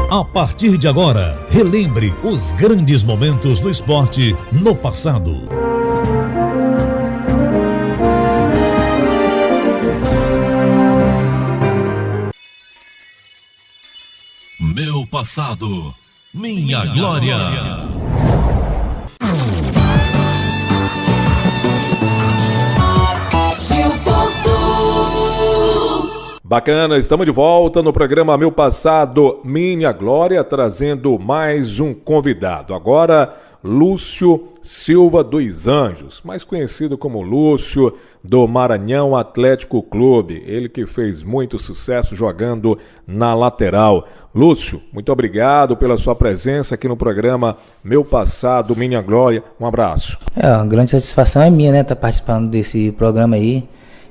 A partir de agora, relembre os grandes momentos do esporte no passado. Meu passado, minha glória. Bacana, estamos de volta no programa Meu Passado, Minha Glória, trazendo mais um convidado. Agora, Lúcio Silva dos Anjos, mais conhecido como Lúcio, do Maranhão Atlético Clube. Ele que fez muito sucesso jogando na lateral. Lúcio, muito obrigado pela sua presença aqui no programa Meu Passado, Minha Glória. Um abraço. Uma grande satisfação é minha, né, estar participando desse programa aí.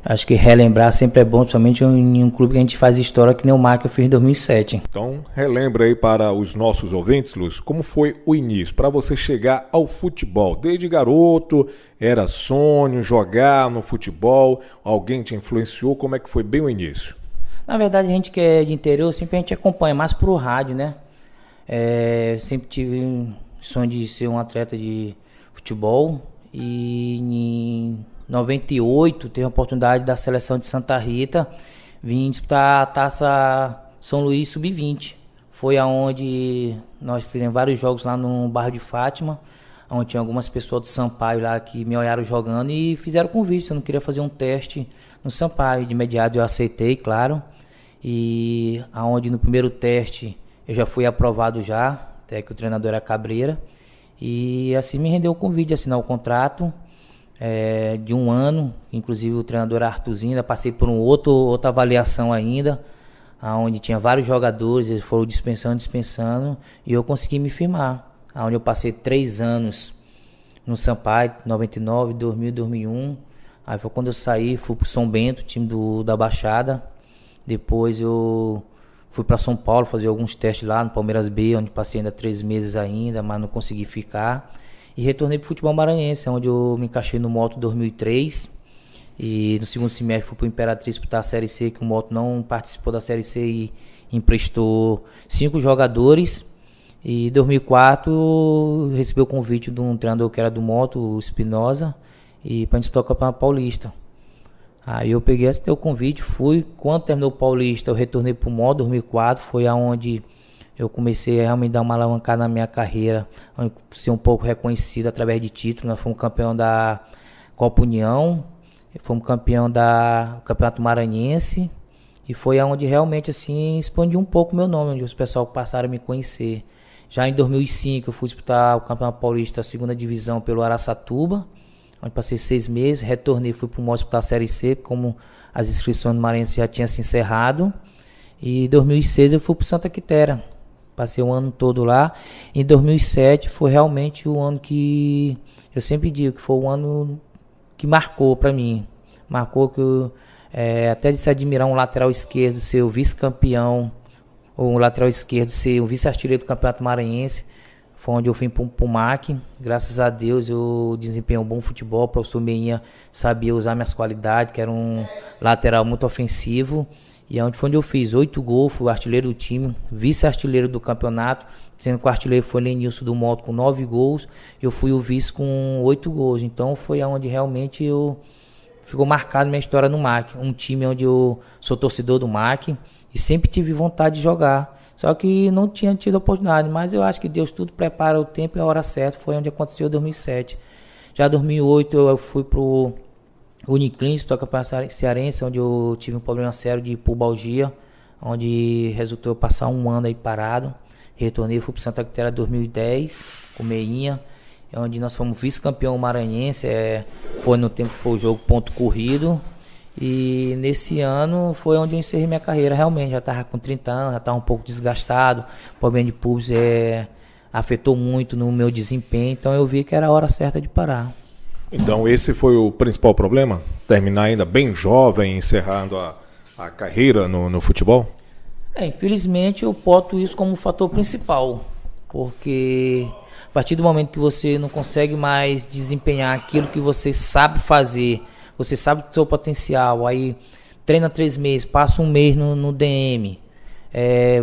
Acho que relembrar sempre é bom, principalmente em um clube que a gente faz história, que nem o MAC eu fiz em 2007. Então, relembra aí para os nossos ouvintes, Lúcio, como foi o início, para você chegar ao futebol. Desde garoto, era sonho, jogar no futebol, alguém te influenciou, como é que foi bem o início? Na verdade, a gente que é de interior, sempre a gente acompanha mais pro rádio, né? Sempre tive sonho de ser um atleta de futebol e em 98, teve a oportunidade da seleção de Santa Rita vir disputar a Taça São Luís Sub-20. Foi aonde nós fizemos vários jogos lá no bairro de Fátima, onde tinha algumas pessoas do Sampaio lá que me olharam jogando e fizeram convite. Eu não queria fazer um teste no Sampaio, de imediato eu aceitei, claro. E aonde no primeiro teste eu já fui aprovado já, até que o treinador era Cabreira. E assim me rendeu o convite de assinar o contrato. De um ano, inclusive o treinador era Arthurzinho, ainda passei por outra avaliação ainda, onde tinha vários jogadores, eles foram dispensando, e eu consegui me firmar, onde eu passei 3 anos no Sampaio, 99, 2000, 2001, aí foi quando eu saí, fui pro São Bento, time da Baixada, depois eu fui para São Paulo fazer alguns testes lá no Palmeiras B, onde passei ainda 3 meses ainda, mas não consegui ficar. E retornei para o futebol maranhense, onde eu me encaixei no Moto 2003. E no segundo semestre fui para o Imperatriz disputar a Série C, que o Moto não participou da Série C e emprestou 5 jogadores. E em 2004 recebi o convite de um treinador que era do Moto, o Espinosa, e para disputar o Campeonato Paulista. Aí eu peguei esse teu convite, fui. Quando terminou o Paulista, eu retornei para o Moto 2004, foi aonde eu comecei a realmente dar uma alavancada na minha carreira, ser um pouco reconhecido através de títulos. Nós fomos campeão da Copa União, fomos campeão da Campeonato Maranhense, e foi aonde realmente assim expandiu um pouco o meu nome, onde os pessoal passaram a me conhecer. Já em 2005 eu fui disputar o Campeonato Paulista, a segunda divisão, pelo Araçatuba, onde passei 6 meses, retornei, fui para o Moto disputar a Série C, como as inscrições no Maranhense já tinham se encerrado, e em 2006 eu fui para Santa Quitéria. Passei o ano todo lá. Em 2007 foi realmente o ano que eu sempre digo que foi o ano que marcou para mim. Marcou que até de se admirar um lateral esquerdo ser o vice-campeão, ou um lateral esquerdo ser o vice-artilheiro do Campeonato Maranhense. Foi onde eu fui para o MAC. Graças a Deus eu desempenhei um bom futebol. O professor Meinha sabia usar minhas qualidades, que era um lateral muito ofensivo. E foi onde eu fiz 8 gols, fui o artilheiro do time, vice-artilheiro do campeonato, sendo que o artilheiro foi Lenilson do Moto com 9 gols, eu fui o vice com 8 gols. Então foi onde realmente ficou marcado minha história no MAC, um time onde eu sou torcedor do MAC e sempre tive vontade de jogar, só que não tinha tido oportunidade, mas eu acho que Deus tudo prepara o tempo e a hora certa, foi onde aconteceu em 2007. Já em 2008 eu fui pro Uniclins, para o Campeonato Cearense, onde eu tive um problema sério de pubalgia, onde resultou eu passar um ano aí parado. Retornei, fui para Santa Quitéria em 2010, com Meinha, onde nós fomos vice-campeão maranhense, foi no tempo que foi o jogo ponto corrido. E nesse ano foi onde eu encerrei minha carreira, realmente, já estava com 30 anos, já estava um pouco desgastado, o problema de pubis afetou muito no meu desempenho, então eu vi que era a hora certa de parar. Então esse foi o principal problema? Terminar ainda bem jovem, encerrando a carreira no futebol? Infelizmente eu boto isso como um fator principal, porque a partir do momento que você não consegue mais desempenhar aquilo que você sabe fazer, você sabe do seu potencial, aí treina 3 meses, passa um mês no DM,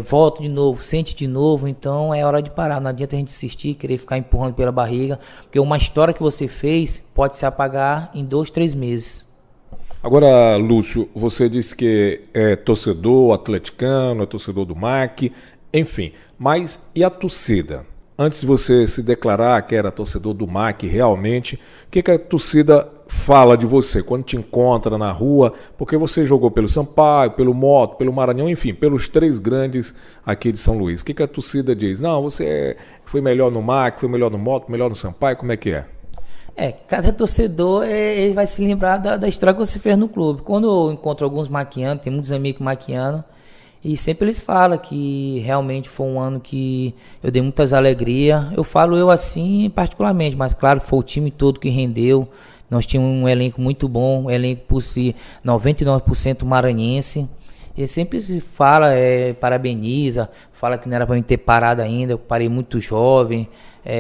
volta de novo, sente de novo, então é hora de parar, não adianta a gente insistir, querer ficar empurrando pela barriga, porque uma história que você fez pode se apagar em 2, 3 meses. Agora, Lúcio, você disse que é torcedor atleticano, é torcedor do MAC, enfim, mas e a torcida? Antes de você se declarar que era torcedor do MAC realmente, o que a torcida fala de você quando te encontra na rua? Porque você jogou pelo Sampaio, pelo Moto, pelo Maranhão, enfim, pelos 3 grandes aqui de São Luís. O que a torcida diz? Não, você foi melhor no MAC, foi melhor no Moto, melhor no Sampaio, como é que é? Cada torcedor ele vai se lembrar da história que você fez no clube. Quando eu encontro alguns maquianos, tem muitos amigos maquianos, e sempre eles falam que realmente foi um ano que eu dei muitas alegrias. Eu falo eu assim particularmente, mas claro que foi o time todo que rendeu. Nós tínhamos um elenco muito bom, um elenco por si 99% maranhense. Ele sempre fala, parabeniza, fala que não era para mim ter parado ainda, eu parei muito jovem.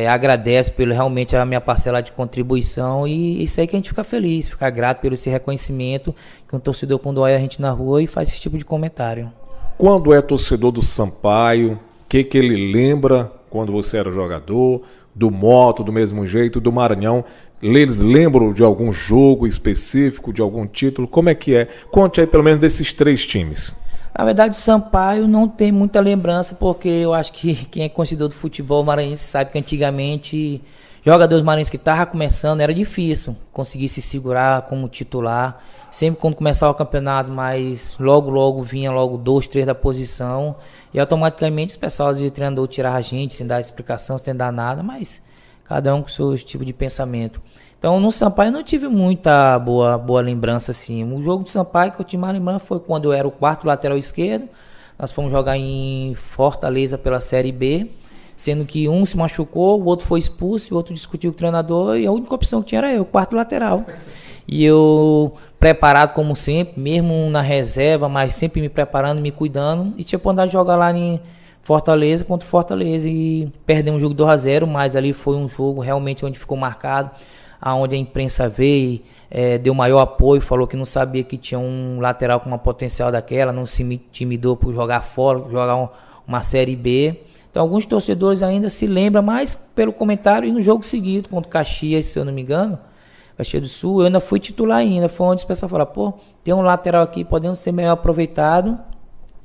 Agradece pelo realmente a minha parcela de contribuição, e isso aí que a gente fica feliz, fica grato pelo esse reconhecimento que um torcedor quando olha a gente na rua e faz esse tipo de comentário. Quando é torcedor do Sampaio, o que ele lembra quando você era jogador, do Moto, do mesmo jeito, do Maranhão? Eles lembram de algum jogo específico, de algum título? Como é que é? Conte aí pelo menos desses 3 times. Na verdade, o Sampaio não tem muita lembrança, porque eu acho que quem é conhecedor do futebol maranhense sabe que antigamente jogadores maranhenses que estavam começando era difícil conseguir se segurar como titular. Sempre quando começava o campeonato, mas logo vinha logo 2, 3 da posição, e automaticamente os pessoal, às vezes, o treinador tirava a gente sem dar explicação, sem dar nada, mas cada um com o seu tipo de pensamento. Então no Sampaio eu não tive muita boa lembrança assim. O jogo do Sampaio que eu tinha mais lembrança foi quando eu era o 4º lateral esquerdo. Nós fomos jogar em Fortaleza pela Série B, sendo que um se machucou, o outro foi expulso, o outro discutiu com o treinador, e a única opção que tinha era eu, o 4º lateral. E eu preparado como sempre, mesmo na reserva, mas sempre me preparando, me cuidando, e tinha oportunidade de jogar lá em Fortaleza contra Fortaleza, e perdemos o jogo 2-0, mas ali foi um jogo realmente onde ficou marcado, aonde a imprensa veio, deu maior apoio, falou que não sabia que tinha um lateral com uma potencial daquela, não se intimidou por jogar fora, jogar uma Série B. Então alguns torcedores ainda se lembram mais pelo comentário, e no jogo seguinte, contra o Caxias, se eu não me engano, Caxias do Sul, eu ainda fui titular ainda, foi onde as pessoas falaram, pô, tem um lateral aqui, podendo ser melhor aproveitado,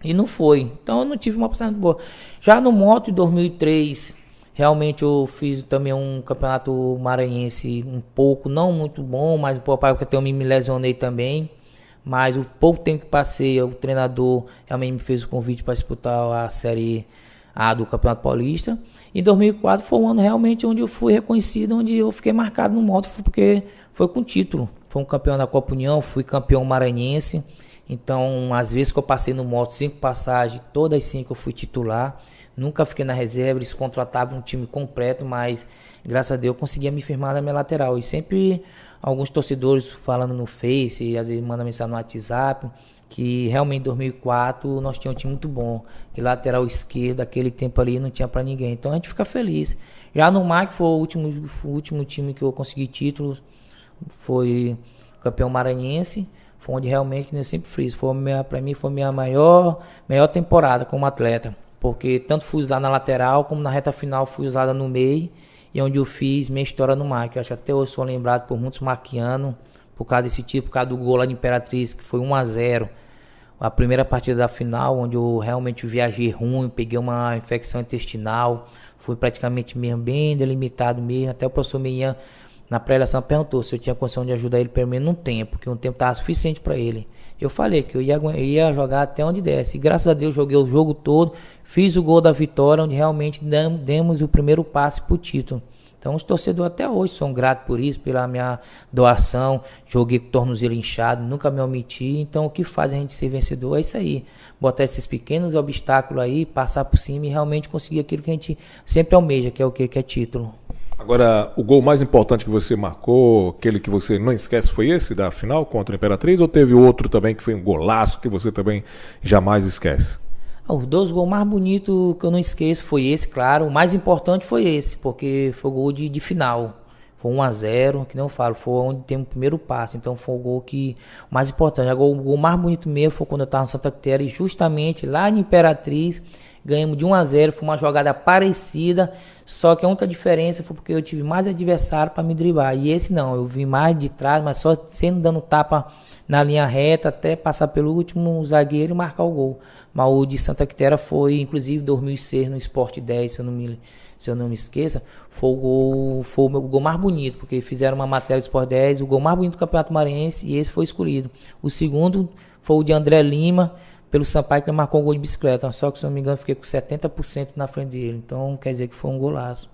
e não foi. Então eu não tive uma passagem boa. Já no Moto, em 2003, realmente eu fiz também um campeonato maranhense um pouco, não muito bom, mas porque eu me lesionei também. Mas o pouco tempo que passei, o treinador realmente me fez o convite para disputar a Série A do Campeonato Paulista. Em 2004 foi um ano realmente onde eu fui reconhecido, onde eu fiquei marcado no Moto, porque foi com título. Foi um campeão da Copa União, fui campeão maranhense. Então, às vezes que eu passei no Moto, 5 passagens, todas 5 eu fui titular. Nunca fiquei na reserva, eles contratavam um time completo, mas graças a Deus eu conseguia me firmar na minha lateral. E sempre alguns torcedores falando no Face, e às vezes mandam mensagem no WhatsApp, que realmente em 2004 nós tínhamos um time muito bom. Que lateral esquerdo, aquele tempo ali não tinha pra ninguém. Então a gente fica feliz. Já no MAC foi o último time que eu consegui títulos, foi campeão maranhense. Foi onde realmente, eu sempre friso, para mim foi a minha maior temporada como atleta. Porque tanto fui usado na lateral, como na reta final fui usada no meio, e onde eu fiz minha história no MAC. Eu acho que até hoje sou lembrado por muitos maquianos, por causa desse tipo, por causa do gol lá de Imperatriz, que foi 1-0. A primeira partida da final, onde eu realmente viajei ruim, peguei uma infecção intestinal, fui praticamente mesmo bem delimitado mesmo. Até o professor Meian, na pré-eleição, perguntou se eu tinha condição de ajudar ele pelo menos um tempo, porque um tempo estava suficiente para ele. Eu falei que eu ia jogar até onde desse. E graças a Deus joguei o jogo todo, fiz o gol da vitória, onde realmente demos o primeiro passo para o título. Então os torcedores até hoje são gratos por isso, pela minha doação. Joguei com o tornozelo inchado, nunca me omiti. Então o que faz a gente ser vencedor é isso aí. Botar esses pequenos obstáculos aí, passar por cima e realmente conseguir aquilo que a gente sempre almeja, que é o quê? Que é título. Agora, o gol mais importante que você marcou, aquele que você não esquece, foi esse da final contra a Imperatriz? Ou teve outro também que foi um golaço que você também jamais esquece? Os 2 gols mais bonitos que eu não esqueço foi esse, claro. O mais importante foi esse, porque foi o gol de final. Foi 1-0, que não eu falo, foi onde tem o primeiro passe. Então foi o gol o mais importante. Agora, o gol mais bonito mesmo foi quando eu estava no Santa Quitéria, e justamente lá em Imperatriz, ganhamos de 1-0. Foi uma jogada parecida, só que a única diferença foi porque eu tive mais adversário para me driblar. E esse não, eu vim mais de trás, mas só sendo dando tapa na linha reta até passar pelo último zagueiro e marcar o gol. Mas o de Santa Quitéria foi, inclusive, 2006 no Sport 10, se eu não me esqueça, foi o meu gol mais bonito, porque fizeram uma matéria do Sport 10, o gol mais bonito do Campeonato Maranhense, e esse foi escolhido. O segundo foi o de André Lima, pelo Sampaio, que ele marcou um gol de bicicleta, só que, se não me engano, fiquei com 70% na frente dele, então quer dizer que foi um golaço.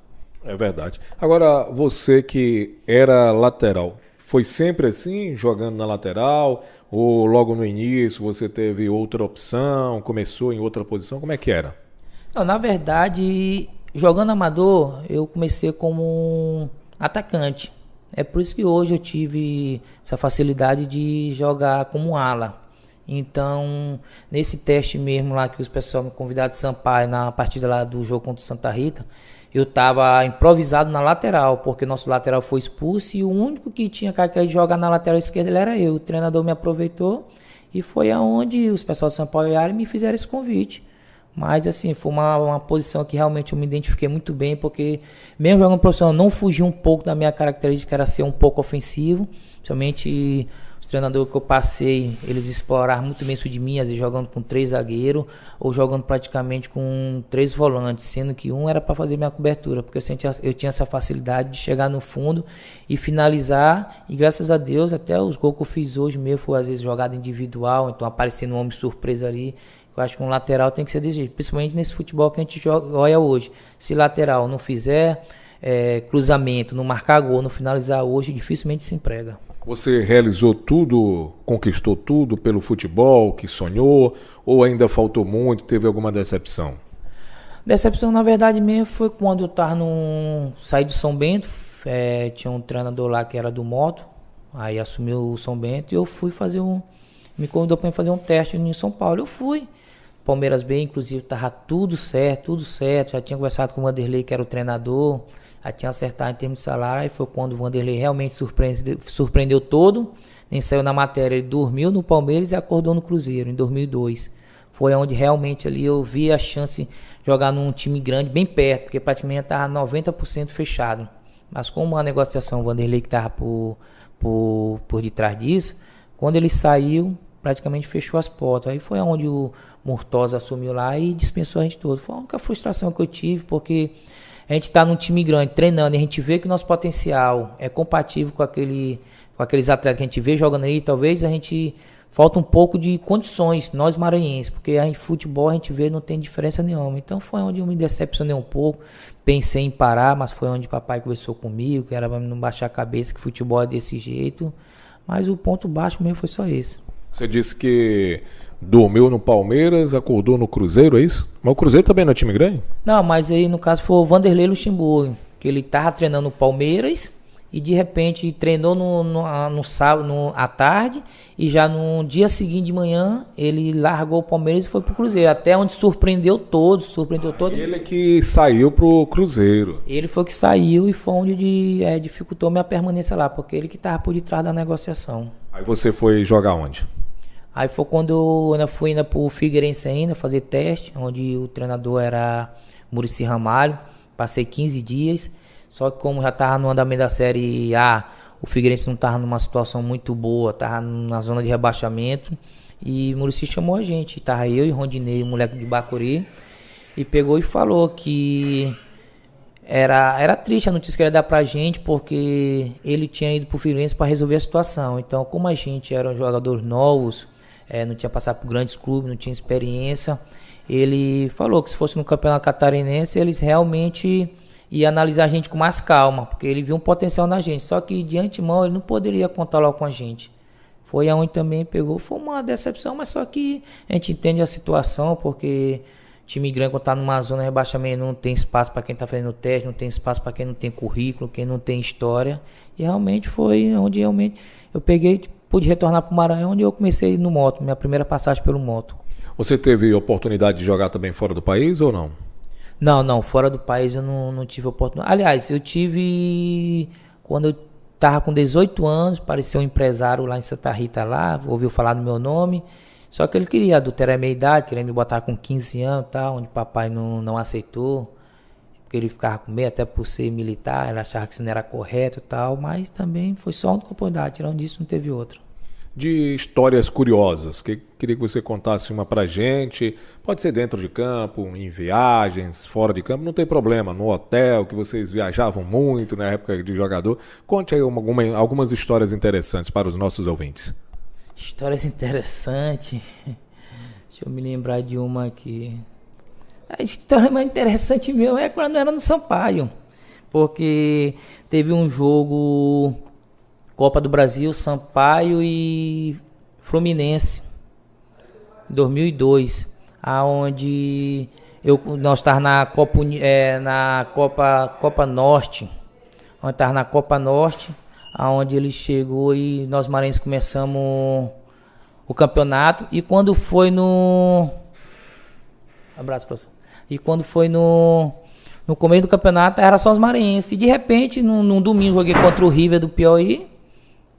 É verdade. Agora, você que era lateral, foi sempre assim, jogando na lateral, ou logo no início você teve outra opção, começou em outra posição, como é que era? Não, na verdade, jogando amador, eu comecei como um atacante. É por isso que hoje eu tive essa facilidade de jogar como ala. Então, nesse teste mesmo lá que os pessoal me convidaram de Sampaio, na partida lá do jogo contra o Santa Rita, eu estava improvisado na lateral, porque nosso lateral foi expulso e o único que tinha característica de jogar na lateral esquerda era eu. O treinador me aproveitou e foi aonde os pessoal de Sampaio olharam e me fizeram esse convite. Mas assim, foi uma posição que realmente eu me identifiquei muito bem, porque mesmo jogando profissional, não fugi um pouco da minha característica, que era ser um pouco ofensivo. Principalmente os treinadores que eu passei, eles exploraram muito bem isso de mim, às vezes jogando com 3 zagueiros, ou jogando praticamente com 3 volantes, sendo que um era para fazer minha cobertura, porque eu tinha essa facilidade de chegar no fundo e finalizar, e graças a Deus, até os gols que eu fiz hoje mesmo, foi às vezes jogada individual, então aparecendo um homem surpresa ali. Eu acho que um lateral tem que ser desse jeito, principalmente nesse futebol que a gente olha hoje. Se lateral não fizer cruzamento, não marcar gol, não finalizar hoje, dificilmente se emprega. Você realizou tudo, conquistou tudo pelo futebol que sonhou, ou ainda faltou muito, teve alguma decepção? Decepção, na verdade, mesmo foi quando eu estava saí do São Bento, tinha um treinador lá que era do moto, aí assumiu o São Bento e eu fui me convidou para fazer um teste em São Paulo. Eu fui. Palmeiras B, inclusive, estava tudo certo. Já tinha conversado com o Vanderlei, que era o treinador, já tinha acertado em termos de salário. E foi quando o Vanderlei realmente surpreendeu todo. Nem saiu na matéria, ele dormiu no Palmeiras e acordou no Cruzeiro, em 2002. Foi onde realmente ali eu vi a chance de jogar num time grande, bem perto, porque praticamente estava 90% fechado. Mas como a negociação, o Vanderlei que estava por detrás disso, quando ele saiu, praticamente fechou as portas. Aí foi onde o Murtosa assumiu lá e dispensou a gente todo. Foi a única frustração que eu tive, porque a gente está num time grande, treinando, e a gente vê que o nosso potencial é compatível com aqueles atletas que a gente vê jogando ali. Talvez a gente falta um pouco de condições, nós maranhenses, porque a gente, futebol a gente vê não tem diferença nenhuma. Então foi onde eu me decepcionei um pouco, pensei em parar, mas foi onde papai conversou comigo, que era para não baixar a cabeça, que futebol é desse jeito. Mas o ponto baixo mesmo foi só esse. Você disse que dormiu no Palmeiras, acordou no Cruzeiro, é isso? Mas o Cruzeiro também não é time grande? Não, mas aí no caso foi o Vanderlei Luxemburgo, que ele estava treinando no Palmeiras e de repente treinou no sábado à tarde, e já no dia seguinte de manhã ele largou o Palmeiras e foi pro Cruzeiro, até onde surpreendeu todos. Ele que saiu pro Cruzeiro. Ele foi que saiu e foi onde dificultou minha permanência lá, porque ele que estava por detrás da negociação. Aí você foi jogar onde? Aí foi quando eu fui ainda pro Figueirense ainda, fazer teste, onde o treinador era Muricy Ramalho. Passei 15 dias, só que como já estava no andamento da Série A, o Figueirense não estava numa situação muito boa, estava na zona de rebaixamento, e Muricy chamou a gente, estava eu e Rondinei, o moleque de Bacuri, e pegou e falou que era triste a notícia que ele ia dar pra gente, porque ele tinha ido pro Figueirense para resolver a situação. Então, como a gente era jogadores novos, não tinha passado por grandes clubes, não tinha experiência, ele falou que se fosse no Campeonato Catarinense, eles realmente iam analisar a gente com mais calma, porque ele viu um potencial na gente, só que de antemão ele não poderia contar logo com a gente. Foi aonde também pegou, foi uma decepção, mas só que a gente entende a situação, porque time grande, quando tá numa zona de rebaixamento, não tem espaço para quem tá fazendo teste, não tem espaço para quem não tem currículo, quem não tem história. E realmente foi onde eu peguei, pude retornar pro Maranhão, onde eu comecei no moto, minha primeira passagem pelo moto. Você teve oportunidade de jogar também fora do país ou não? Não, fora do país eu não tive oportunidade. Aliás, eu tive Quando eu estava com 18 anos, apareceu um empresário lá em Santa Rita, lá, ouviu falar do meu nome. Só que ele queria adulterar a minha idade, queria me botar com 15 anos, tal, onde papai não aceitou. Porque ele ficava com medo, até por ser militar, ele achava que isso não era correto e tal. Mas também foi só uma oportunidade, tirando disso não teve outra. De histórias curiosas, queria que você contasse uma pra gente. Pode ser dentro de campo, em viagens, fora de campo, não tem problema. No hotel, que vocês viajavam muito na época de jogador. Conte aí algumas histórias interessantes para os nossos ouvintes. Histórias interessantes. Deixa eu me lembrar de uma aqui. A história mais interessante mesmo é quando era no Sampaio. Porque teve um jogo... Copa do Brasil, Sampaio e Fluminense, 2002, aonde nós estávamos na Copa Norte, onde estava na Copa Norte, aonde ele chegou e nós maranhenses começamos o campeonato, e quando foi no abraço, professor. E quando foi no começo do campeonato era só os maranhenses, e de repente num domingo joguei contra o River do Piauí.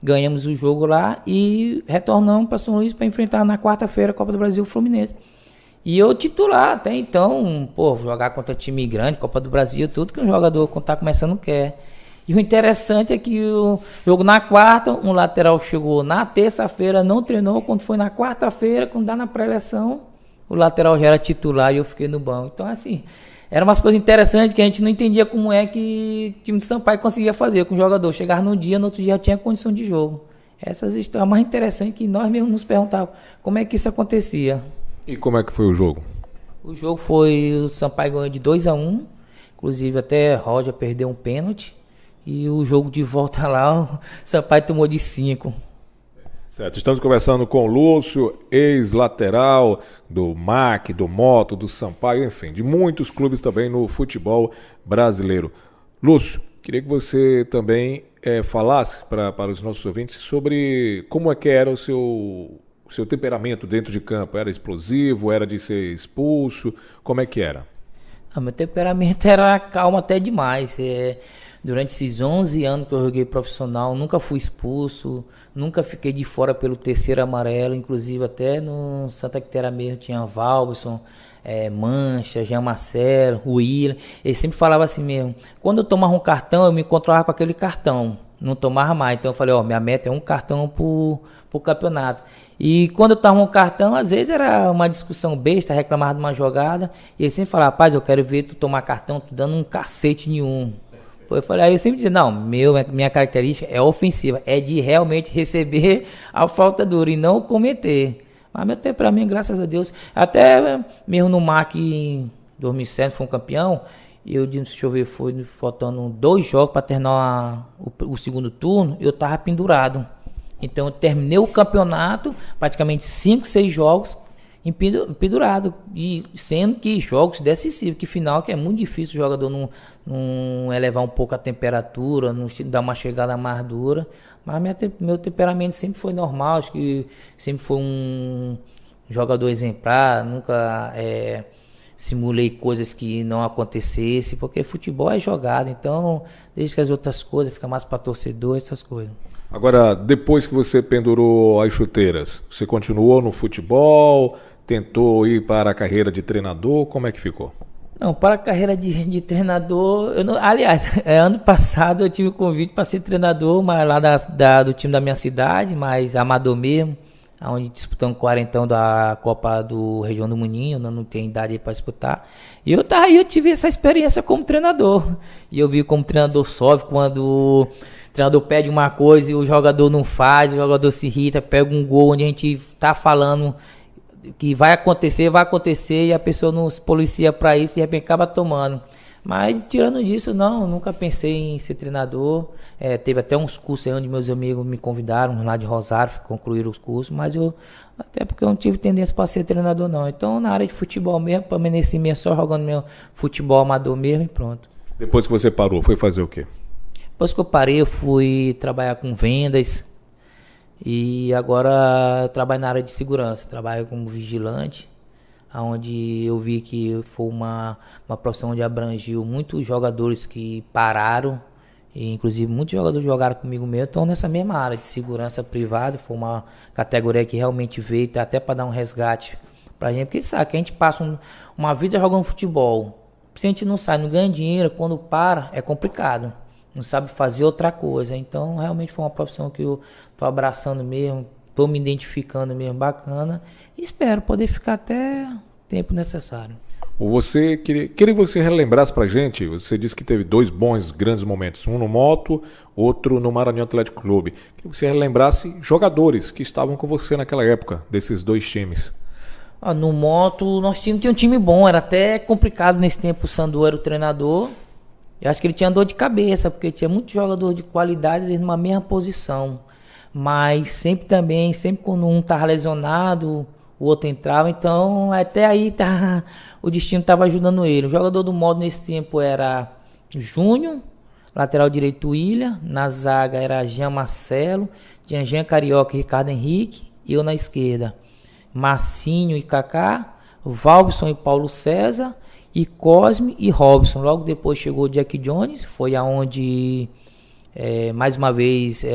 Ganhamos o jogo lá e retornamos para São Luís para enfrentar na quarta-feira a Copa do Brasil Fluminense. E eu titular até então, jogar contra time grande, Copa do Brasil, tudo que um jogador quando está começando quer. E o interessante é que o jogo na quarta, um lateral chegou na terça-feira, não treinou, quando foi na quarta-feira, quando dá na pré-eleção, o lateral já era titular e eu fiquei no banco. Então assim... Eram umas coisas interessantes que a gente não entendia como é que o time de Sampaio conseguia fazer com o jogador. Chegar num dia, no outro dia já tinha condição de jogo. Essas histórias mais interessantes que nós mesmos nos perguntávamos como é que isso acontecia. E como é que foi o jogo? O jogo foi, o Sampaio ganhou de 2-1. Inclusive até Roger perdeu um pênalti. E o jogo de volta lá, o Sampaio tomou de 5. Certo, estamos conversando com o Lúcio, ex-lateral do MAC, do Moto, do Sampaio, enfim, de muitos clubes também no futebol brasileiro. Lúcio, queria que você também falasse para os nossos ouvintes sobre como é que era o seu temperamento dentro de campo. Era explosivo, era de ser expulso, como é que era? Meu temperamento era calmo até demais. Durante esses 11 anos que eu joguei profissional, nunca fui expulso, nunca fiquei de fora pelo terceiro amarelo, inclusive até no Santa Quitéria mesmo tinha Valberson, Mancha, Jean Marcelo, Willian. Ele sempre falava assim mesmo, quando eu tomava um cartão, eu me encontrava com aquele cartão, não tomava mais. Então eu falei, minha meta é um cartão pro campeonato. E quando eu tomava um cartão, às vezes era uma discussão besta, reclamava de uma jogada, e ele sempre falava, rapaz, eu quero ver tu tomar cartão, tu dando um cacete nenhum. Eu falei, aí eu sempre dizia, não, minha característica é ofensiva, é de realmente receber a falta dura e não cometer. Mas meu temperamento, graças a Deus, até mesmo no MAC em 2007, foi um campeão, e eu disse, deixa eu ver, foi faltando 2 jogos para terminar o segundo turno, eu tava pendurado. Então eu terminei o campeonato, praticamente 5, 6 jogos, pendurado, e sendo que jogos decisivos, que final que é muito difícil o jogador não elevar um pouco a temperatura, não dar uma chegada mais dura, mas meu temperamento sempre foi normal, acho que sempre foi um jogador exemplar, nunca simulei coisas que não acontecessem, porque futebol é jogado, então desde que as outras coisas ficam mais para torcedor, essas coisas. Agora, depois que você pendurou as chuteiras, você continuou no futebol, tentou ir para a carreira de treinador, como é que ficou? Não, para a carreira de treinador, aliás, ano passado eu tive o convite para ser treinador, mas lá do time da minha cidade, mas amador mesmo, onde disputamos 40 da Copa do Região do Moinho, não tenho idade para disputar. E eu tive essa experiência como treinador. E eu vi como o treinador sofre quando o treinador pede uma coisa e o jogador não faz, o jogador se irrita, pega um gol onde a gente está falando que vai acontecer e a pessoa não se policia para isso e de repente acaba tomando. Mas tirando disso, nunca pensei em ser treinador. Teve até uns cursos aí onde meus amigos me convidaram lá de Rosário, concluir os cursos, mas até porque eu não tive tendência para ser treinador não. Então na área de futebol mesmo, permaneci mesmo só jogando meu futebol amador mesmo e pronto. Depois que você parou, foi fazer o quê? Depois que eu parei, eu fui trabalhar com vendas e agora eu trabalho na área de segurança, trabalho como vigilante, onde eu vi que foi uma profissão onde abrangiu muitos jogadores que pararam E, inclusive, muitos jogadores jogaram comigo mesmo, estão nessa mesma área de segurança privada. Foi uma categoria que realmente veio até para dar um resgate pra gente, porque sabe que a gente passa uma vida jogando futebol. Se a gente não sai, não ganha dinheiro, quando para, é complicado. Não sabe fazer outra coisa. Então, realmente foi uma profissão que eu tô abraçando mesmo, tô me identificando mesmo, bacana. E espero poder ficar até o tempo necessário. Você queria que você relembrasse pra gente, você disse que teve 2 bons, grandes momentos, um no Moto, outro no Maranhão Atlético Clube. Queria que você relembrasse jogadores que estavam com você naquela época, desses 2 times. No Moto, nosso time tinha um time bom, era até complicado nesse tempo, o Sandu era o treinador. Eu acho que ele tinha dor de cabeça, porque tinha muito jogador de qualidade numa mesma posição. Mas sempre quando um estava lesionado, o outro entrava, então até aí o destino estava ajudando ele. O jogador do Moto nesse tempo era Júnior, lateral direito William, na zaga era Jean Marcelo, Jean Carioca e Ricardo Henrique, e eu na esquerda. Marcinho e Kaká, Valbson e Paulo César, e Cosme e Robson. Logo depois chegou o Jack Jones, foi aonde mais uma vez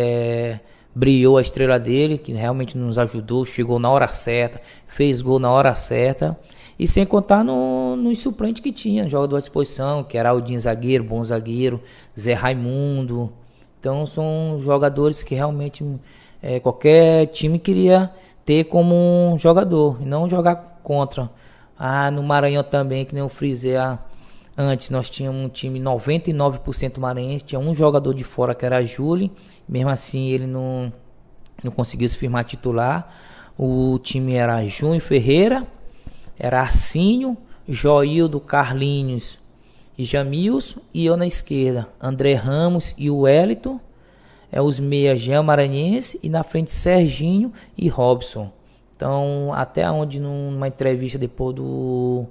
brilhou a estrela dele, que realmente nos ajudou, chegou na hora certa, fez gol na hora certa, e sem contar nos suplentes que tinha, jogador à disposição, que era Aldinho zagueiro, bom zagueiro, Zé Raimundo. Então são jogadores que realmente qualquer time queria ter como um jogador, e não jogar contra. No Maranhão também, que nem eu frisei antes, nós tínhamos um time 99% maranhense, tinha um jogador de fora que era Júlio, mesmo assim ele não conseguiu se firmar titular. O time era Júnior Ferreira, era Arcinho, Joildo, Carlinhos e Jamilson, e eu na esquerda, André Ramos e o Wellington, os meias Jean Maranhense, e na frente Serginho e Robson. Então, até onde numa entrevista depois do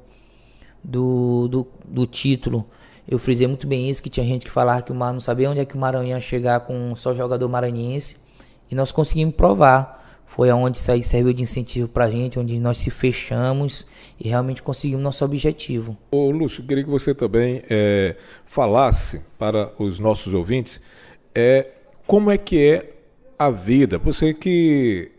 título, eu frisei muito bem isso, que tinha gente que falava que não sabia onde é que o Maranhão ia chegar com só jogador maranhense, e nós conseguimos provar. Foi aonde isso aí serviu de incentivo pra gente, onde nós se fechamos e realmente conseguimos nosso objetivo. Ô Lúcio, queria que você também falasse para os nossos ouvintes como é que é a vida. Você que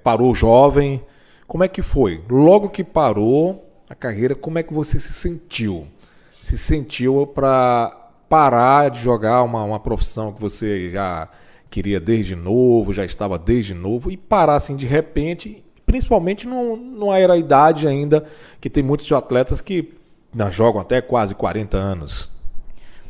parou jovem, como é que foi? Logo que parou a carreira, como é que você se sentiu? Se sentiu para parar de jogar uma profissão que você já queria desde novo, já estava desde novo, e parar assim de repente, principalmente não era a idade ainda, que tem muitos atletas que jogam até quase 40 anos.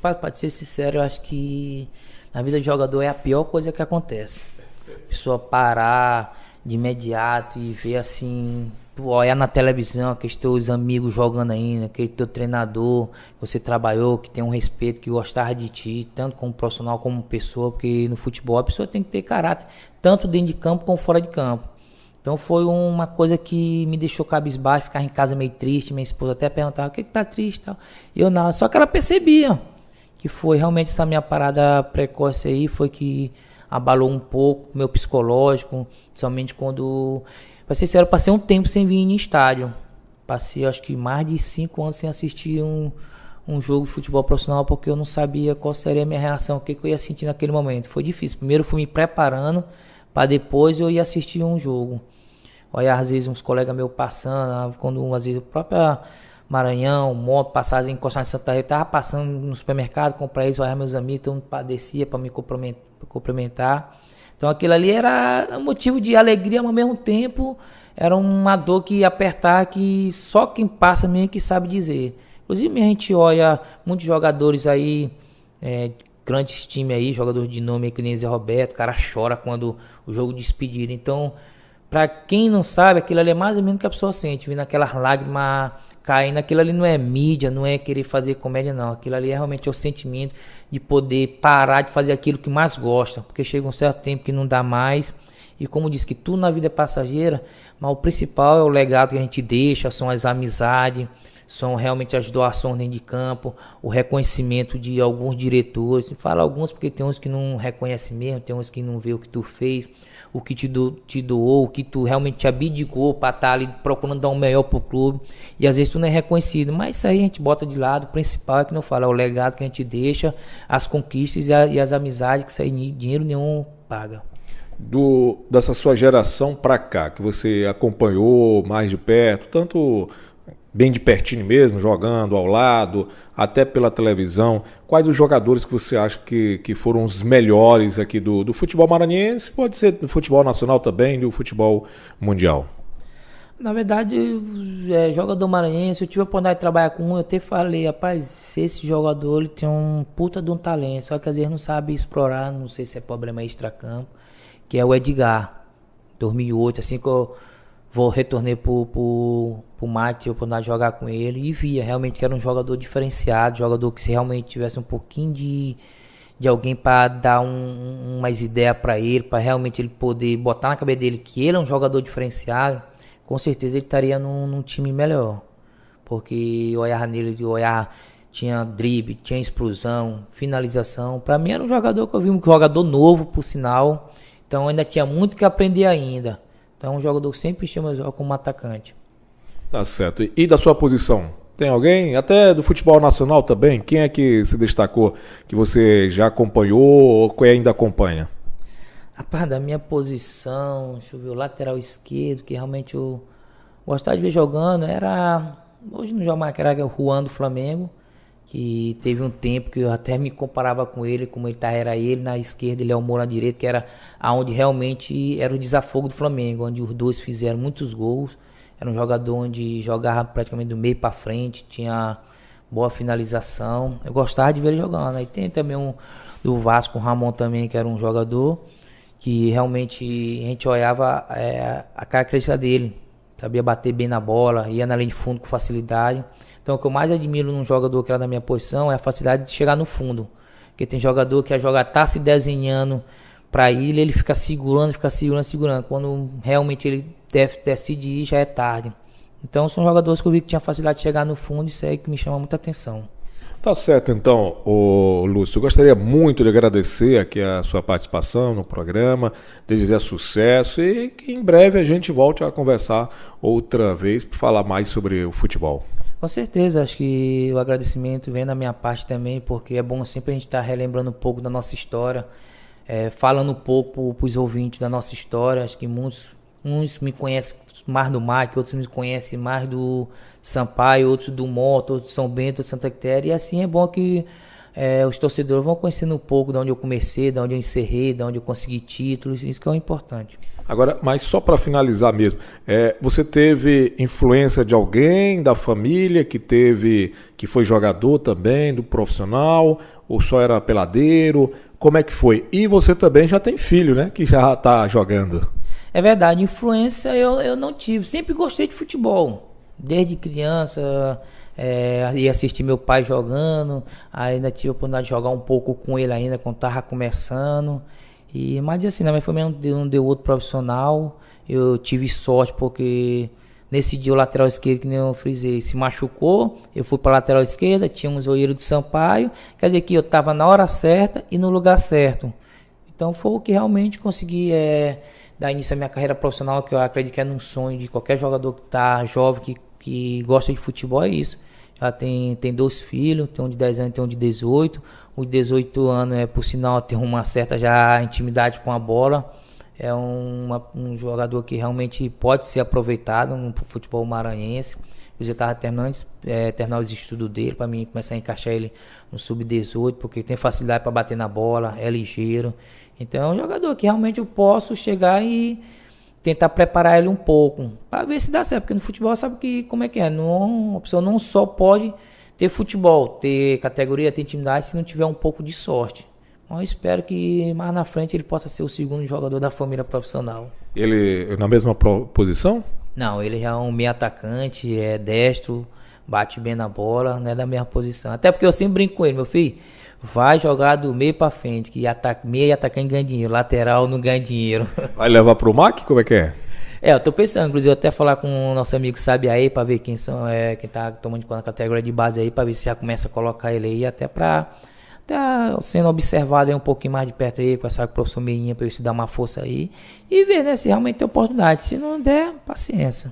Para ser sincero, eu acho que na vida de jogador é a pior coisa que acontece. A pessoa parar de imediato e ver assim, tu olhar na televisão aqueles teus amigos jogando ainda, aquele teu treinador que você trabalhou, que tem um respeito, que gostava de ti, tanto como profissional como pessoa, porque no futebol a pessoa tem que ter caráter, tanto dentro de campo como fora de campo. Então foi uma coisa que me deixou cabisbaixo, ficar em casa meio triste, minha esposa até perguntava, o que tá triste e tal. Eu não, só que ela percebia que foi realmente essa minha parada precoce aí, foi que abalou um pouco o meu psicológico, somente quando, pra ser sincero, passei um tempo sem vir em estádio. Passei acho que mais de 5 anos sem assistir um jogo de futebol profissional, porque eu não sabia qual seria a minha reação, o que eu ia sentir naquele momento. Foi difícil. Primeiro eu fui me preparando para depois eu ir assistir um jogo. Olha, às vezes uns colegas meus passando, quando às vezes o próprio Maranhão, Moto, passagem encostar em Santa Rita, tava passando no supermercado, comprar isso, olhar meus amigos, então descia para me cumprimentar. Então aquilo ali era motivo de alegria, mas ao mesmo tempo era uma dor que ia apertar, que só quem passa mesmo que sabe dizer. Inclusive a gente olha muitos jogadores aí, grandes times aí, jogadores de nome aí, que nem Zé Roberto, o cara chora quando o jogo despedida. Então, pra quem não sabe, aquilo ali é mais ou menos o que a pessoa sente, vendo aquelas lágrimas caindo. Aquilo ali não é mídia, não é querer fazer comédia, não. Aquilo ali é realmente o sentimento de poder parar de fazer aquilo que mais gosta, porque chega um certo tempo que não dá mais, E como diz que tudo na vida é passageira, mas o principal é o legado que a gente deixa, são as amizades, são realmente as doações dentro de campo, o reconhecimento de alguns diretores. Falo alguns porque tem uns que não reconhecem mesmo, tem uns que não vê o que tu fez, o que te doou, o que tu realmente te abdicou para estar ali procurando dar o melhor pro clube. E às vezes tu não é reconhecido, mas isso aí a gente bota de lado. O principal é que não fala, é o legado que a gente deixa, as conquistas e as amizades, que isso aí dinheiro nenhum paga. Dessa sua geração para cá, que você acompanhou mais de perto, tanto bem de pertinho mesmo, jogando ao lado, até pela televisão, quais os jogadores que você acha que foram os melhores aqui do futebol maranhense, pode ser do futebol nacional também, do futebol mundial? Na verdade, jogador maranhense, eu tive a oportunidade de trabalhar com um, eu até falei, rapaz, esse jogador ele tem um puta de um talento, só que às vezes não sabe explorar, não sei se é problema extracampo, que é o Edgar, 2008, assim que eu retornei pro Mate, tive a oportunidade de jogar com ele e via realmente que era um jogador diferenciado, jogador que se realmente tivesse um pouquinho de alguém para dar umas ideias para ele, para realmente ele poder botar na cabeça dele que ele é um jogador diferenciado, com certeza ele estaria num time melhor, porque eu olhava nele, tinha drible, tinha explosão, finalização, para mim era um jogador que eu vi, um jogador novo por sinal, então ainda tinha muito que aprender ainda. Então, um jogador que sempre chama como atacante. Tá certo. E da sua posição? Tem alguém? Até do futebol nacional também? Quem é que se destacou, que você já acompanhou ou que ainda acompanha? Rapaz, da minha posição, deixa eu ver, o lateral esquerdo, que realmente eu gostava de ver jogando, era... Hoje não joga mais, que era o Juan do Flamengo, que teve um tempo que eu até me comparava com ele, como ele tá, era ele na esquerda, ele é o Moura na direita, que era aonde realmente era o desafogo do Flamengo, onde os dois fizeram muitos gols. Era um jogador onde jogava praticamente do meio para frente, tinha boa finalização. Eu gostava de ver ele jogando. Aí tem também do Vasco, o Ramon também, que era um jogador que realmente a gente olhava a característica dele, sabia bater bem na bola, ia na linha de fundo com facilidade. Então o que eu mais admiro num jogador que era da minha posição é a facilidade de chegar no fundo. Porque tem jogador que a jogada tá se desenhando para ele fica segurando. Quando realmente ele decide ir, já é tarde. Então são jogadores que eu vi que tinha facilidade de chegar no fundo, e isso aí que me chama muita atenção. Tá certo, então, Lúcio, eu gostaria muito de agradecer aqui a sua participação no programa, desejar sucesso e que em breve a gente volte a conversar outra vez para falar mais sobre o futebol. Com certeza, acho que o agradecimento vem da minha parte também, porque é bom sempre a gente estar relembrando um pouco da nossa história, falando um pouco para os ouvintes da nossa história. Acho que uns me conhecem mais do Mike, outros me conhecem mais do Sampaio, outros do Moto, outros de São Bento, Santa Quitéria, e assim é bom que os torcedores vão conhecendo um pouco de onde eu comecei, de onde eu encerrei, de onde eu consegui títulos, isso que é o importante. Agora, mas só para finalizar mesmo, você teve influência de alguém da família que foi jogador também, do profissional, ou só era peladeiro? Como é que foi? E você também já tem filho, né, que já está jogando. É verdade, influência eu não tive, sempre gostei de futebol, desde criança, ia assistir meu pai jogando, ainda tive a oportunidade de jogar um pouco com ele ainda quando estava começando, mas assim, na minha família não deu outro profissional. Eu tive sorte porque nesse dia o lateral esquerdo, que nem eu frisei, se machucou, eu fui para a lateral esquerda, tinha um zoeiro de Sampaio, quer dizer que eu estava na hora certa e no lugar certo, então foi o que realmente consegui dar início à minha carreira profissional, que eu acredito que é um sonho de qualquer jogador que está jovem, que gosta de futebol, é isso. Já tem 2 filhos, tem um de 10 anos e tem um de 18. O de 18 anos, por sinal, tem uma certa já intimidade com a bola. É um jogador que realmente pode ser aproveitado no futebol maranhense. Eu já estava terminar os estudos dele, para mim começar a encaixar ele no sub-18, porque tem facilidade para bater na bola, é ligeiro. Então é um jogador que realmente eu posso chegar e tentar preparar ele um pouco, para ver se dá certo, porque no futebol sabe como é que é, a pessoa não só pode ter futebol, ter categoria, ter intimidade, se não tiver um pouco de sorte. Então eu espero que mais na frente ele possa ser o segundo jogador da família profissional. Ele na mesma posição? Não, ele já é um meio atacante, é destro, bate bem na bola, não é da mesma posição. Até porque eu sempre brinco com ele, meu filho, vai jogar do meio pra frente, que meio e atacante ganha dinheiro, lateral não ganha dinheiro. Vai levar pro MAC? Como é que é? Eu tô pensando, inclusive, até falar com o nosso amigo Sabe aí, pra ver quem tá tomando conta da categoria de base aí, pra ver se já começa a colocar ele aí, até sendo observado aí um pouquinho mais de perto aí, com essa professor Meinha, pra ele se dar uma força aí, e ver, né, se realmente tem oportunidade. Se não der, paciência.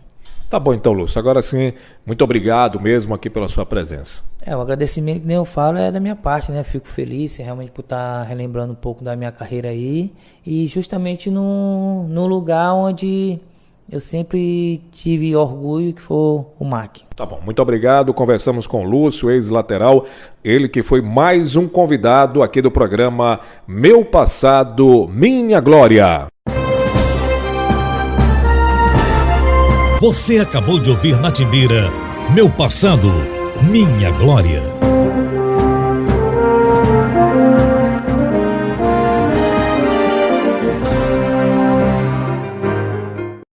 Tá bom então, Lúcio. Agora sim, muito obrigado mesmo aqui pela sua presença. O agradecimento que nem eu falo é da minha parte, né? Fico feliz realmente por estar relembrando um pouco da minha carreira aí, e justamente no lugar onde eu sempre tive orgulho, que foi o MAC. Tá bom, muito obrigado. Conversamos com o Lúcio, ex-lateral, ele que foi mais um convidado aqui do programa Meu Passado, Minha Glória. Você acabou de ouvir na Timbira Meu Passado, Minha Glória.